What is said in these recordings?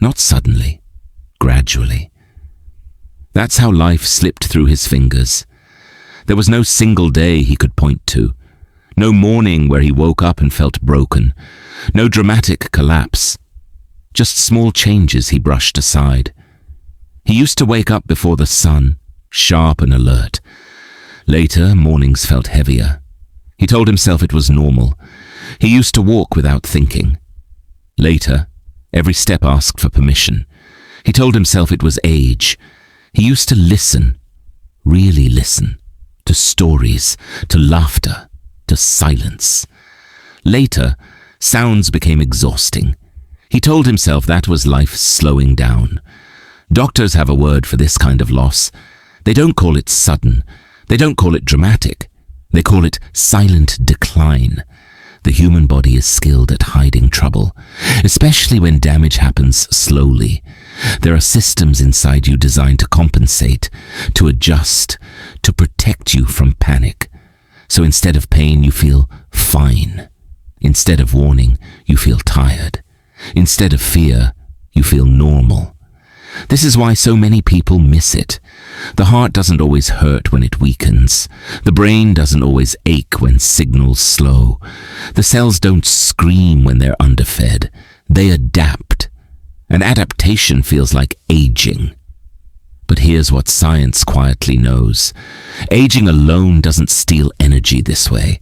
Not suddenly, gradually. That's how life slipped through his fingers. There was no single day he could point to, no morning where he woke up and felt broken, no dramatic collapse, just small changes he brushed aside. He used to wake up before the sun, sharp and alert. Later, mornings felt heavier. He told himself it was normal. He used to walk without thinking. Later, every step asked for permission. He told himself it was age. He used to listen, really listen, to stories, to laughter, to silence. Later, sounds became exhausting. He told himself that was life slowing down. Doctors have a word for this kind of loss. They don't call it sudden. They don't call it dramatic. They call it silent decline. The human body is skilled at hiding trouble, especially when damage happens slowly. There are systems inside you designed to compensate, to adjust, to protect you from panic. So instead of pain, you feel fine. Instead of warning, you feel tired. Instead of fear, you feel normal. This is why so many people miss it. The heart doesn't always hurt when it weakens. The brain doesn't always ache when signals slow. The cells don't scream when they're underfed. They adapt. And adaptation feels like aging. But here's what science quietly knows. Aging alone doesn't steal energy this way.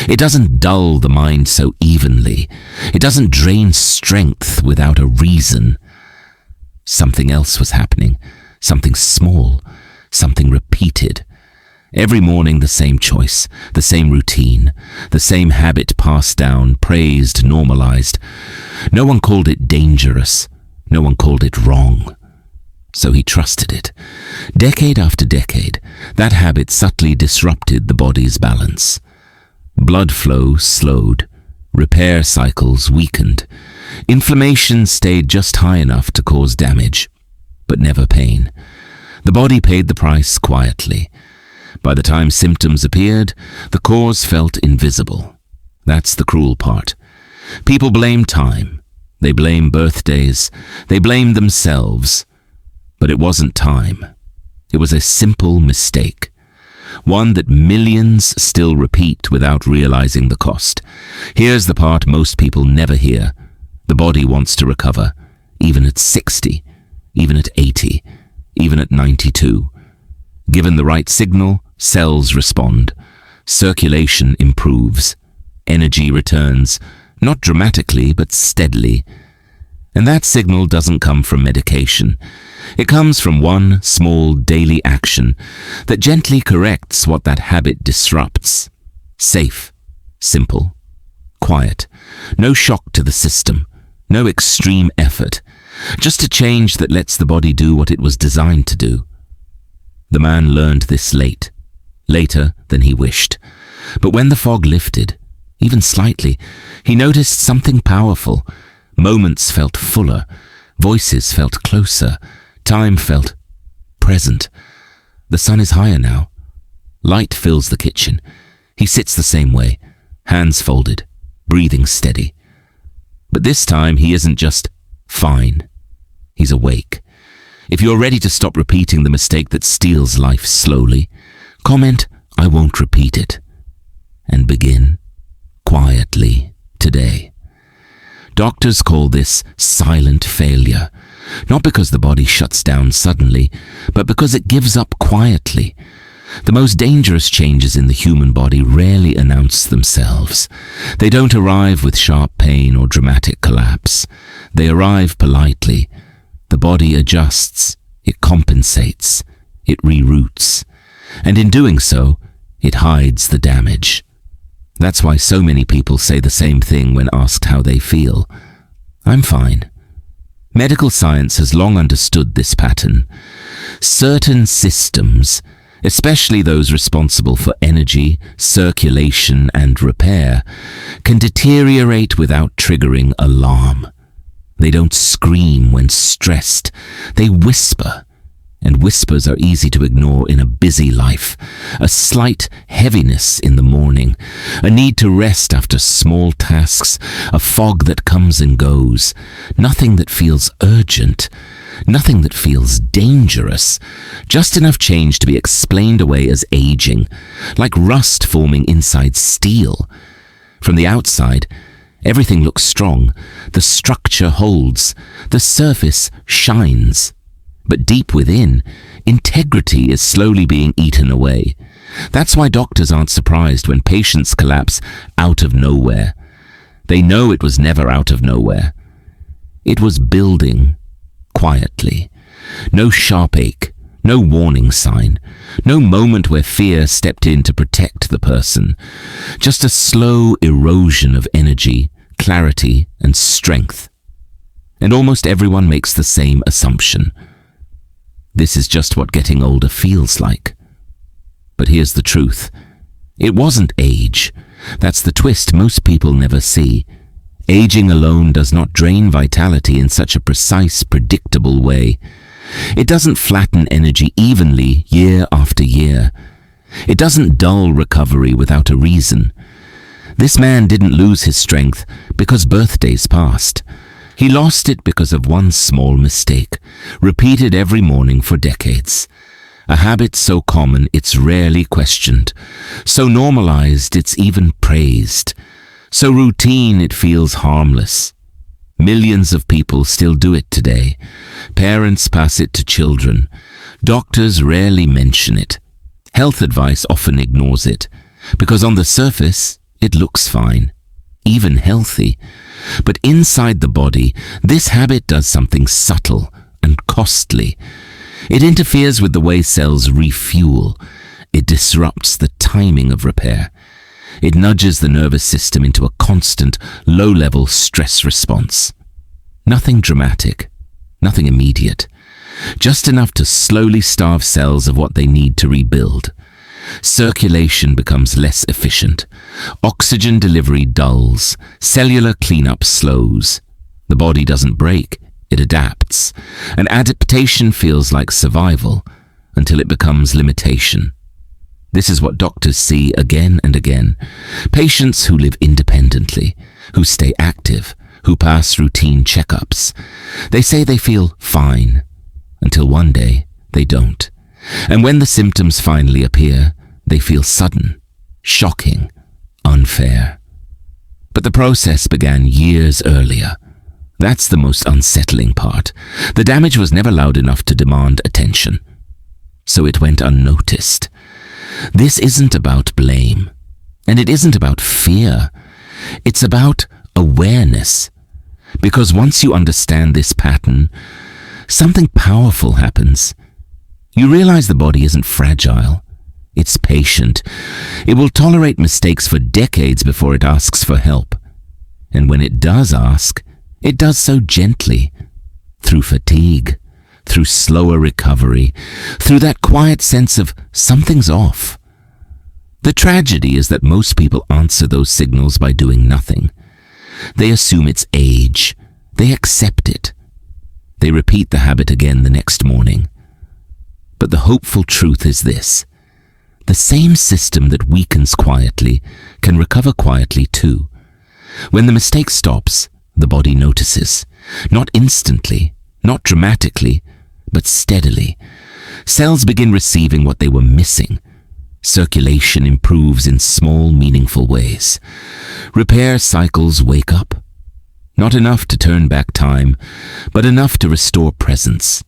It doesn't dull the mind so evenly. It doesn't drain strength without a reason. Something else was happening, something small, something repeated. Every morning the same choice, the same routine, the same habit passed down, praised, normalized. No one called it dangerous, no one called it wrong. So he trusted it. Decade after decade, that habit subtly disrupted the body's balance. Blood flow slowed, repair cycles weakened. Inflammation stayed just high enough to cause damage, but never pain. The body paid the price quietly. By the time symptoms appeared, the cause felt invisible. That's the cruel part. People blame time. They blame birthdays. They blame themselves. But it wasn't time. It was a simple mistake. One that millions still repeat without realizing the cost. Here's the part most people never hear. The body wants to recover, even at 60, even at 80, even at 92. Given the right signal, cells respond. Circulation improves. Energy returns, not dramatically, but steadily. And that signal doesn't come from medication. It comes from one small daily action that gently corrects what that habit disrupts. Safe, simple, quiet. No shock to the system. No extreme effort, just a change that lets the body do what it was designed to do. The man learned this late, later than he wished. But when the fog lifted, even slightly, he noticed something powerful. Moments felt fuller, voices felt closer, time felt present. The sun is higher now. Light fills the kitchen. He sits the same way, hands folded, breathing steady. But this time he isn't just fine. He's awake. If you're ready to stop repeating the mistake that steals life slowly, comment, "I won't repeat it." And begin quietly today. Doctors call this silent failure, not because the body shuts down suddenly, but because it gives up quietly. The most dangerous changes in the human body rarely announce themselves. They don't arrive with sharp pain or dramatic collapse. They arrive politely. The body adjusts, it compensates, it reroutes. And in doing so, it hides the damage. That's why so many people say the same thing when asked how they feel. "I'm fine." Medical science has long understood this pattern. Certain systems, especially those responsible for energy, circulation, and repair, can deteriorate without triggering alarm. They don't scream when stressed. They whisper. and whispers are easy to ignore in a busy life. A slight heaviness in the morning, a need to rest after small tasks, a fog that comes and goes, nothing that feels urgent, nothing that feels dangerous, just enough change to be explained away as aging, like rust forming inside steel. From the outside, everything looks strong, the structure holds, the surface shines. But deep within, integrity is slowly being eaten away. That's why doctors aren't surprised when patients collapse out of nowhere. They know it was never out of nowhere. It was building quietly. No sharp ache, no warning sign, no moment where fear stepped in to protect the person. Just a slow erosion of energy, clarity, and strength. And almost everyone makes the same assumption. This is just what getting older feels like. But here's the truth. It wasn't age. That's the twist most people never see. Aging alone does not drain vitality in such a precise, predictable way. It doesn't flatten energy evenly year after year. It doesn't dull recovery without a reason. This man didn't lose his strength because birthdays passed. He lost it because of one small mistake, repeated every morning for decades. A habit so common it's rarely questioned, so normalized it's even praised, so routine it feels harmless. Millions of people still do it today. Parents pass it to children. Doctors rarely mention it. Health advice often ignores it, because on the surface, it looks fine, even healthy. But inside the body, this habit does something subtle and costly. It interferes with the way cells refuel. It disrupts the timing of repair. It nudges the nervous system into a constant, low-level stress response. Nothing dramatic, nothing immediate, just enough to slowly starve cells of what they need to rebuild. Circulation becomes less efficient. Oxygen delivery dulls. Cellular cleanup slows. The body doesn't break, it adapts. And adaptation feels like survival until it becomes limitation. This is what doctors see again and again. Patients who live independently, who stay active, who pass routine checkups. They say they feel fine, until one day they don't. And when the symptoms finally appear, they feel sudden, shocking, unfair. But the process began years earlier. That's the most unsettling part. The damage was never loud enough to demand attention, so it went unnoticed. This isn't about blame, and it isn't about fear. It's about awareness. Because once you understand this pattern, something powerful happens. You realize the body isn't fragile. It's patient. It will tolerate mistakes for decades before it asks for help. And when it does ask, it does so gently, through fatigue, through slower recovery, through that quiet sense of something's off. The tragedy is that most people answer those signals by doing nothing. They assume it's age. They accept it. They repeat the habit again the next morning. But the hopeful truth is this. The same system that weakens quietly can recover quietly too. When the mistake stops, the body notices. Not instantly, not dramatically, but steadily. Cells begin receiving what they were missing. Circulation improves in small, meaningful ways. Repair cycles wake up. Not enough to turn back time, but enough to restore presence.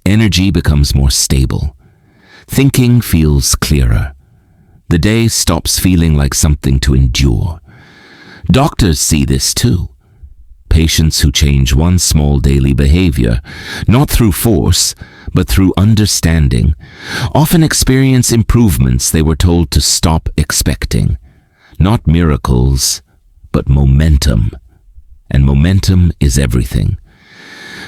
Energy becomes more stable. Thinking feels clearer. The day stops feeling like something to endure. Doctors see this too. Patients who change one small daily behavior, not through force, but through understanding, often experience improvements they were told to stop expecting. Not miracles, but momentum. And momentum is everything.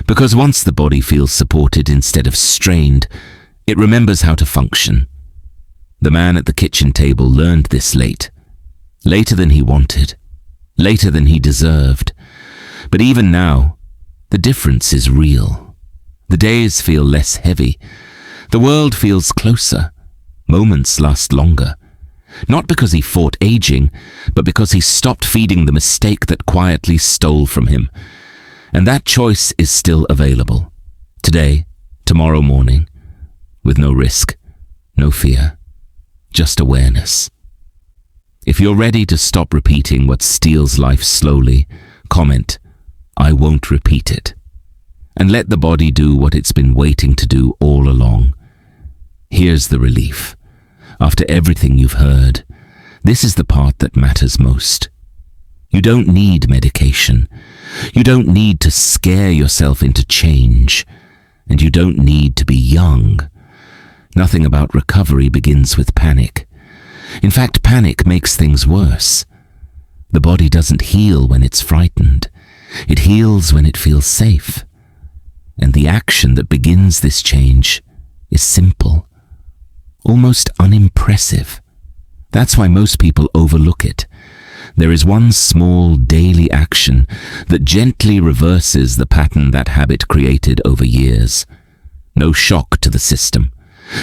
Because once the body feels supported instead of strained, it remembers how to function. The man at the kitchen table learned this late. Later than he wanted. Later than he deserved. But even now, the difference is real. The days feel less heavy. The world feels closer. Moments last longer. Not because he fought aging, but because he stopped feeding the mistake that quietly stole from him. And that choice is still available. Today, tomorrow morning, with no risk, no fear, just awareness. If you're ready to stop repeating what steals life slowly, comment, "I won't repeat it." And let the body do what it's been waiting to do all along. Here's the relief. After everything you've heard, this is the part that matters most. You don't need medication. You don't need to scare yourself into change. And you don't need to be young. Nothing about recovery begins with panic. In fact, panic makes things worse. The body doesn't heal when it's frightened. It heals when it feels safe. And the action that begins this change is simple, almost unimpressive. That's why most people overlook it. There is one small daily action that gently reverses the pattern that habit created over years. No shock to the system.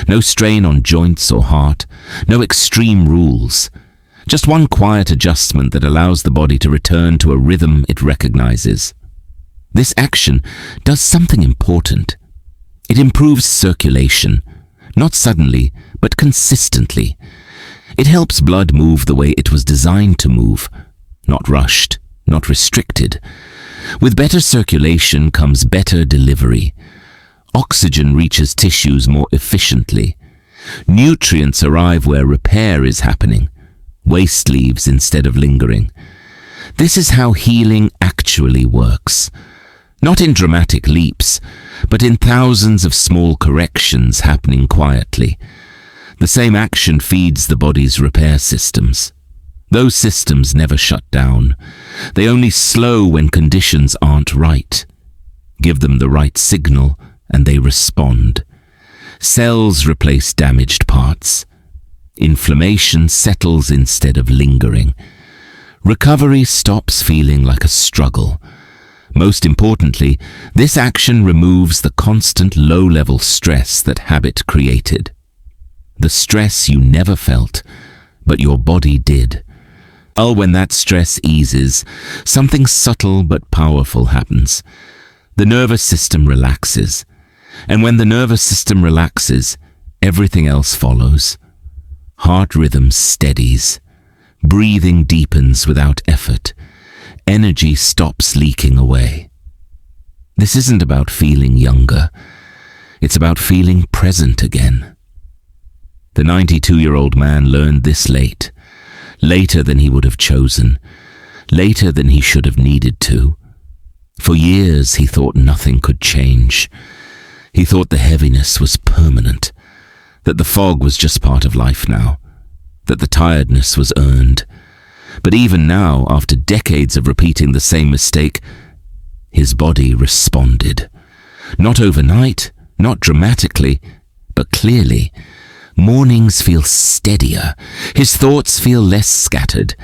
No strain on joints or heart. No extreme rules. Just one quiet adjustment that allows the body to return to a rhythm it recognizes. This action does something important. It improves circulation, not suddenly, but consistently. It helps blood move the way it was designed to move, not rushed, not restricted. With better circulation comes better delivery. Oxygen reaches tissues more efficiently. Nutrients arrive where repair is happening. Waste leaves instead of lingering. This is how healing actually works. Not in dramatic leaps, but in thousands of small corrections happening quietly. The same action feeds the body's repair systems. Those systems never shut down. They only slow when conditions aren't right. Give them the right signal, and they respond. Cells replace damaged parts. Inflammation settles instead of lingering. Recovery stops feeling like a struggle. Most importantly, this action removes the constant low-level stress that habit created. The stress you never felt, but your body did. When that stress eases, something subtle but powerful happens. The nervous system relaxes. And when the nervous system relaxes, everything else follows. Heart rhythm steadies. Breathing deepens without effort. Energy stops leaking away. This isn't about feeling younger. It's about feeling present again. The 92-year-old man learned this late. Later than he would have chosen. Later than he should have needed to. For years he thought nothing could change. He thought the heaviness was permanent. That the fog was just part of life now. That the tiredness was earned. But even now, after decades of repeating the same mistake, his body responded. Not overnight, not dramatically, but clearly. Mornings feel steadier. His thoughts feel less scattered.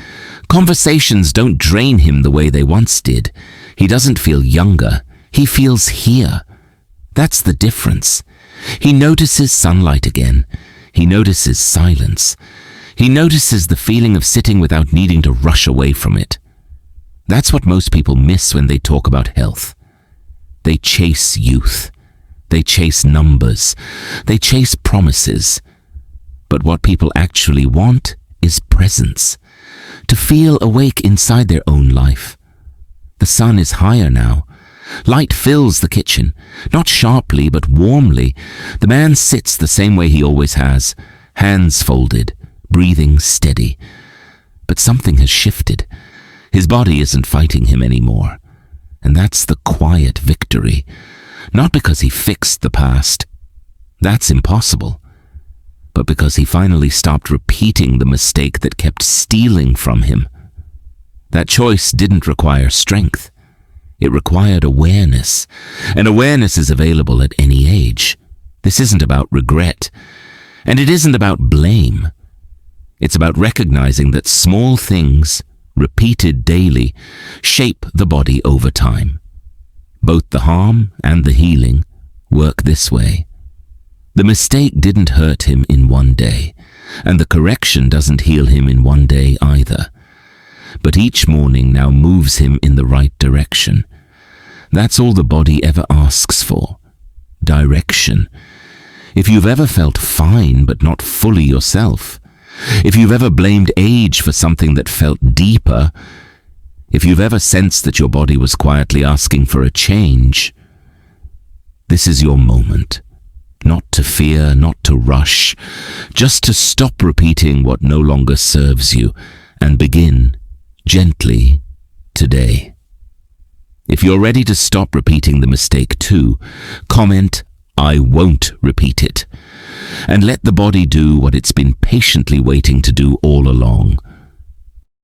Conversations don't drain him the way they once did. He doesn't feel younger. He feels here. That's the difference. He notices sunlight again. He notices silence. He notices the feeling of sitting without needing to rush away from it. That's what most people miss when they talk about health. They chase youth. They chase numbers. They chase promises. But what people actually want is presence. To feel awake inside their own life. The sun is higher now. Light fills the kitchen, not sharply but warmly. The man sits the same way he always has, hands folded, breathing steady. But something has shifted. His body isn't fighting him anymore. And that's the quiet victory. Not because he fixed the past. That's impossible. But because he finally stopped repeating the mistake that kept stealing from him. That choice didn't require strength. It required awareness, and awareness is available at any age. This isn't about regret, and it isn't about blame. It's about recognizing that small things, repeated daily, shape the body over time. Both the harm and the healing work this way. The mistake didn't hurt him in one day, and the correction doesn't heal him in one day either. But each morning now moves him in the right direction. That's all the body ever asks for. Direction. If you've ever felt fine but not fully yourself, if you've ever blamed age for something that felt deeper, if you've ever sensed that your body was quietly asking for a change, this is your moment. Not to fear, not to rush, just to stop repeating what no longer serves you and begin gently today. If you're ready to stop repeating the mistake too, comment, "I won't repeat it," and let the body do what it's been patiently waiting to do all along.